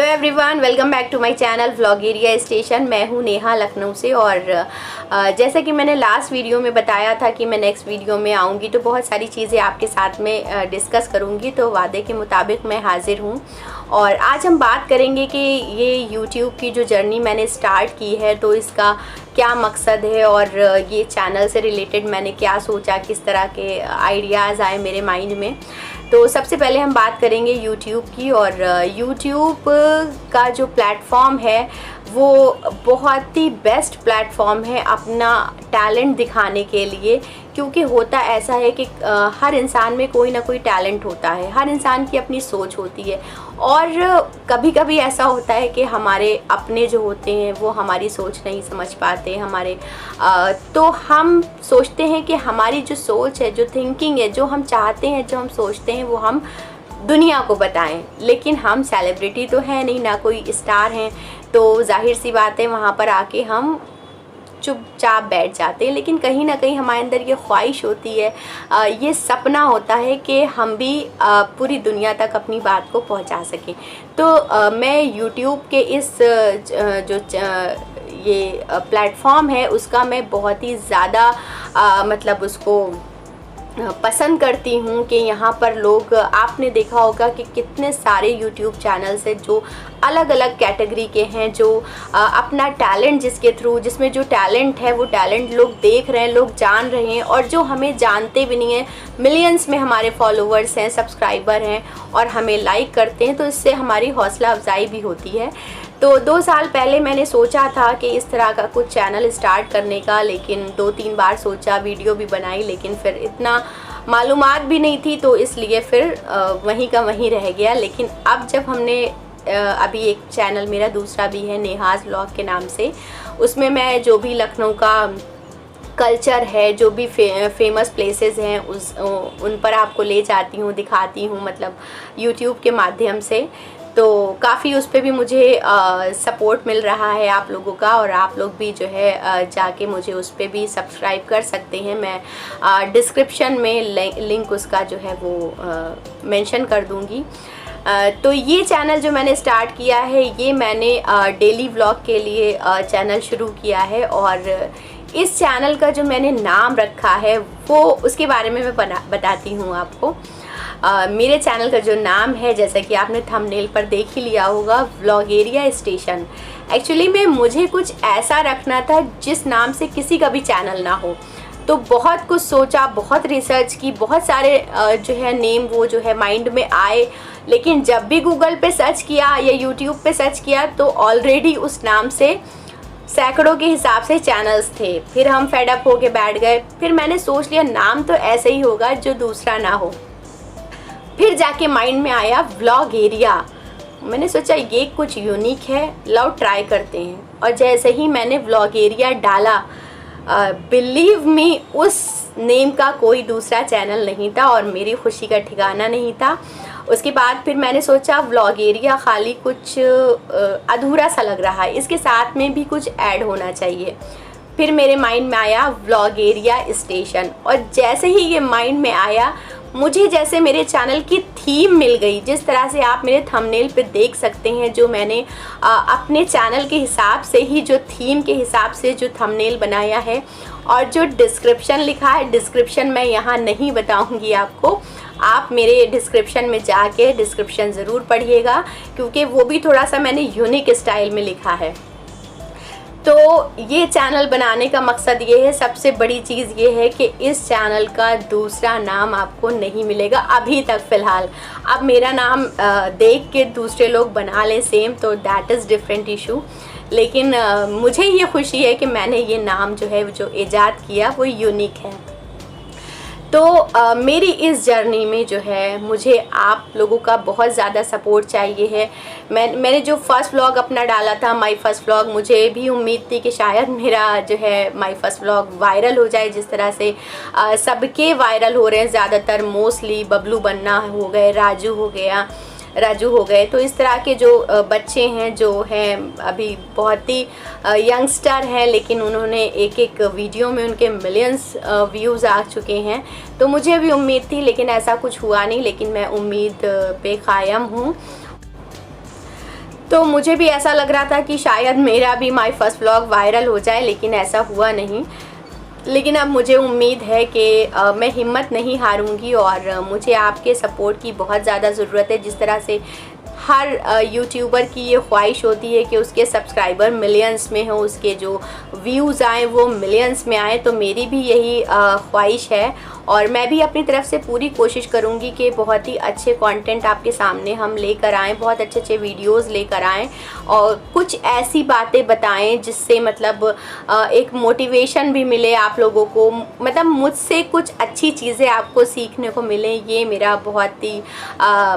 Everyone, welcome back to my channel Vlogeria station. मैं हूं नेहा लखनऊ से। और जैसा कि मैंने लास्ट वीडियो में बताया था कि मैं नेक्स्ट वीडियो में आऊंगी तो बहुत सारी चीज़ें आपके साथ में डिस्कस करूंगी, तो वादे के मुताबिक मैं हाजिर हूं। और आज हम बात करेंगे कि ये यूट्यूब की जो जर्नी मैंने स्टार्ट की है तो इसका क्या मकसद है और ये चैनल से रिलेटेड मैंने क्या सोचा, किस तरह के आइडियाज़ आए मेरे माइंड में। तो सबसे पहले हम बात करेंगे यूट्यूब की। और यूट्यूब का जो प्लेटफॉर्म है वो बहुत ही बेस्ट प्लेटफॉर्म है अपना टैलेंट दिखाने के लिए, क्योंकि होता ऐसा है कि हर इंसान में कोई ना कोई टैलेंट होता है, हर इंसान की अपनी सोच होती है। और कभी कभी ऐसा होता है कि हमारे अपने जो होते हैं वो हमारी सोच नहीं समझ पाते हमारे, तो हम सोचते हैं कि हमारी जो सोच है, जो थिंकिंग है, जो हम चाहते हैं, जो हम सोचते हैं वो हम दुनिया को बताएं। लेकिन हम सेलिब्रिटी तो है नहीं, ना कोई स्टार हैं, तो जाहिर सी बात है वहाँ पर आके हम चुपचाप बैठ जाते हैं। लेकिन कहीं ना कहीं हमारे अंदर ये ख्वाहिश होती है, ये सपना होता है कि हम भी पूरी दुनिया तक अपनी बात को पहुंचा सकें। तो मैं यूट्यूब के इस जो ये प्लेटफॉर्म है उसका मैं बहुत ही ज़्यादा मतलब उसको पसंद करती हूँ कि यहाँ पर लोग, आपने देखा होगा कि कितने सारे यूट्यूब चैनल्स हैं जो अलग अलग कैटेगरी के हैं, जो अपना टैलेंट जिसमें जो टैलेंट है वो टैलेंट लोग देख रहे हैं, लोग जान रहे हैं। और जो हमें जानते भी नहीं हैं, मिलियंस में हमारे फॉलोअर्स हैं, सब्सक्राइबर हैं और हमें लाइक करते हैं, तो इससे हमारी हौसला अफजाई भी होती है। तो 2 साल पहले मैंने सोचा था कि इस तरह का कुछ चैनल स्टार्ट करने का, लेकिन 2-3 बार सोचा, वीडियो भी बनाई, लेकिन फिर इतना मालूमात भी नहीं थी, तो इसलिए फिर वहीं का वहीं रह गया। लेकिन अब जब हमने अभी एक चैनल मेरा दूसरा भी है नेहाज़ व्लॉग के नाम से, उसमें मैं जो भी लखनऊ का कल्चर है, जो भी फेमस प्लेसेस हैं उन पर आपको ले जाती हूँ, दिखाती हूँ, मतलब यूट्यूब के माध्यम से। तो काफ़ी उस पर भी मुझे सपोर्ट मिल रहा है आप लोगों का, और आप लोग भी जो है जाके मुझे उस पर भी सब्सक्राइब कर सकते हैं। मैं डिस्क्रिप्शन में लिंक उसका जो है वो मेंशन कर दूंगी। तो ये चैनल जो मैंने स्टार्ट किया है, ये मैंने डेली व्लॉग के लिए चैनल शुरू किया है। और इस चैनल का जो मैंने नाम रखा है वो उसके बारे में मैं बताती हूँ आपको। मेरे चैनल का जो नाम है, जैसा कि आपने थंबनेल पर देख ही लिया होगा, व्लॉगेरिया स्टेशन। एक्चुअली में मुझे कुछ ऐसा रखना था जिस नाम से किसी का भी चैनल ना हो। तो बहुत कुछ सोचा, बहुत रिसर्च की, बहुत सारे जो है नेम वो जो है माइंड में आए, लेकिन जब भी गूगल पे सर्च किया या यूट्यूब पे सर्च किया तो ऑलरेडी उस नाम से सैकड़ों के हिसाब से चैनल्स थे। फिर हम फेड अप होके बैठ गए। फिर मैंने सोच लिया नाम तो ऐसे ही होगा जो दूसरा ना हो। फिर जाके माइंड में आया व्लॉगेरिया। मैंने सोचा ये कुछ यूनिक है, लाओ ट्राई करते हैं। और जैसे ही मैंने व्लॉगेरिया डाला, बिलीव मी, उस नेम का कोई दूसरा चैनल नहीं था और मेरी खुशी का ठिकाना नहीं था। उसके बाद फिर मैंने सोचा व्लॉगेरिया खाली कुछ अधूरा सा लग रहा है, इसके साथ में भी कुछ ऐड होना चाहिए। फिर मेरे माइंड में आया व्लॉगेरिया स्टेशन। और जैसे ही ये माइंड में आया, मुझे जैसे मेरे चैनल की थीम मिल गई, जिस तरह से आप मेरे थंबनेल पे देख सकते हैं, जो मैंने अपने चैनल के हिसाब से ही, जो थीम के हिसाब से जो थंबनेल बनाया है। और जो डिस्क्रिप्शन लिखा है, डिस्क्रिप्शन मैं यहाँ नहीं बताऊँगी आपको, आप मेरे डिस्क्रिप्शन में जाके डिस्क्रिप्शन ज़रूर पढ़िएगा, क्योंकि वो भी थोड़ा सा मैंने यूनिक स्टाइल में लिखा है। तो ये चैनल बनाने का मकसद ये है, सबसे बड़ी चीज़ ये है कि इस चैनल का दूसरा नाम आपको नहीं मिलेगा अभी तक फ़िलहाल। अब मेरा नाम देख के दूसरे लोग बना लें सेम, तो दैट इज़ डिफरेंट इशू। लेकिन मुझे ये खुशी है कि मैंने ये नाम जो है जो ईजाद किया वो यूनिक है। तो मेरी इस जर्नी में जो है मुझे आप लोगों का बहुत ज़्यादा सपोर्ट चाहिए है। मैंने जो फ़र्स्ट व्लॉग अपना डाला था, माय फर्स्ट व्लॉग, मुझे भी उम्मीद थी कि शायद मेरा जो है माय फर्स्ट व्लॉग वायरल हो जाए, जिस तरह से सबके वायरल हो रहे हैं ज़्यादातर। मोस्टली बबलू बन्ना हो गए, राजू हो गए, तो इस तरह के जो बच्चे हैं जो हैं अभी बहुत ही यंगस्टर हैं, लेकिन उन्होंने एक वीडियो में उनके मिलियंस व्यूज़ आ चुके हैं। तो मुझे भी उम्मीद थी, लेकिन ऐसा कुछ हुआ नहीं। लेकिन मैं उम्मीद पे कायम हूँ। तो मुझे भी ऐसा लग रहा था कि शायद मेरा भी माय फर्स्ट व्लॉग वायरल हो जाए, लेकिन ऐसा हुआ नहीं। लेकिन अब मुझे उम्मीद है कि मैं हिम्मत नहीं हारूंगी और मुझे आपके सपोर्ट की बहुत ज़्यादा ज़रूरत है। जिस तरह से हर यूट्यूबर की ये ख्वाहिश होती है कि उसके सब्सक्राइबर मिलियंस में हो, उसके जो व्यूज़ आए वो मिलियंस में आए, तो मेरी भी यही ख्वाहिश है। और मैं भी अपनी तरफ से पूरी कोशिश करूँगी कि बहुत ही अच्छे कंटेंट आपके सामने हम लेकर आएँ, बहुत अच्छे अच्छे वीडियोस लेकर आएँ और कुछ ऐसी बातें बताएं जिससे मतलब एक मोटिवेशन भी मिले आप लोगों को, मतलब मुझसे कुछ अच्छी चीज़ें आपको सीखने को मिलें। ये मेरा बहुत ही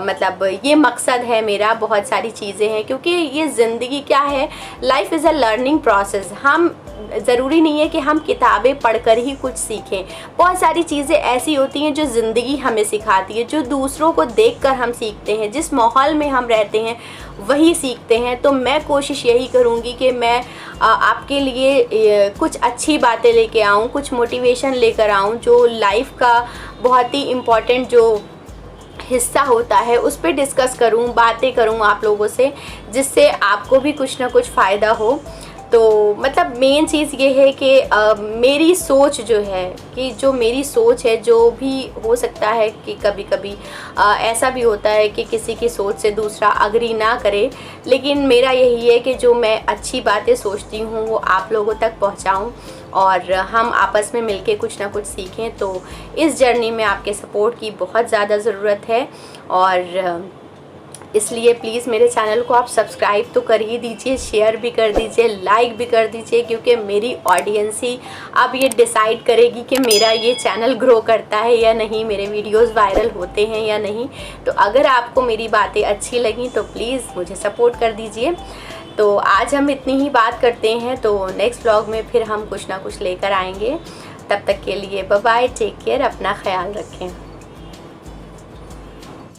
मतलब ये मकसद है मेरा। बहुत सारी चीज़ें हैं क्योंकि ये ज़िंदगी क्या है, life is a learning process. हम ज़रूरी नहीं है कि हम किताबें पढ़कर ही कुछ सीखें। बहुत सारी चीज़ें ऐसी होती हैं जो ज़िंदगी हमें सिखाती है, जो दूसरों को देखकर हम सीखते हैं, जिस माहौल में हम रहते हैं वही सीखते हैं। तो मैं कोशिश यही करूँगी कि मैं आपके लिए कुछ अच्छी बातें लेके आऊँ, कुछ मोटिवेशन लेकर आऊँ, जो लाइफ का बहुत ही इम्पोर्टेंट जो हिस्सा होता है उस पर डिस्कस करूं, बातें करूं आप लोगों से, जिससे आपको भी कुछ ना कुछ फ़ायदा हो। तो मतलब मेन चीज़ ये है कि मेरी सोच जो है, कि जो मेरी सोच है, जो भी हो सकता है कि कभी कभी ऐसा भी होता है कि किसी की सोच से दूसरा अग्री ना करे, लेकिन मेरा यही है कि जो मैं अच्छी बातें सोचती हूँ वो आप लोगों तक पहुँचाऊँ और हम आपस में मिलके कुछ ना कुछ सीखें। तो इस जर्नी में आपके सपोर्ट की बहुत ज़्यादा ज़रूरत है और इसलिए प्लीज़ मेरे चैनल को आप सब्सक्राइब तो कर ही दीजिए, शेयर भी कर दीजिए, लाइक भी कर दीजिए, क्योंकि मेरी ऑडियंस ही अब ये डिसाइड करेगी कि मेरा ये चैनल ग्रो करता है या नहीं, मेरे वीडियोस वायरल होते हैं या नहीं। तो अगर आपको मेरी बातें अच्छी लगी तो प्लीज़ मुझे सपोर्ट कर दीजिए। तो आज हम इतनी ही बात करते हैं, तो नेक्स्ट व्लॉग में फिर हम कुछ ना कुछ लेकर आएंगे। तब तक के लिए बाय बाय, टेक केयर, अपना ख्याल रखें।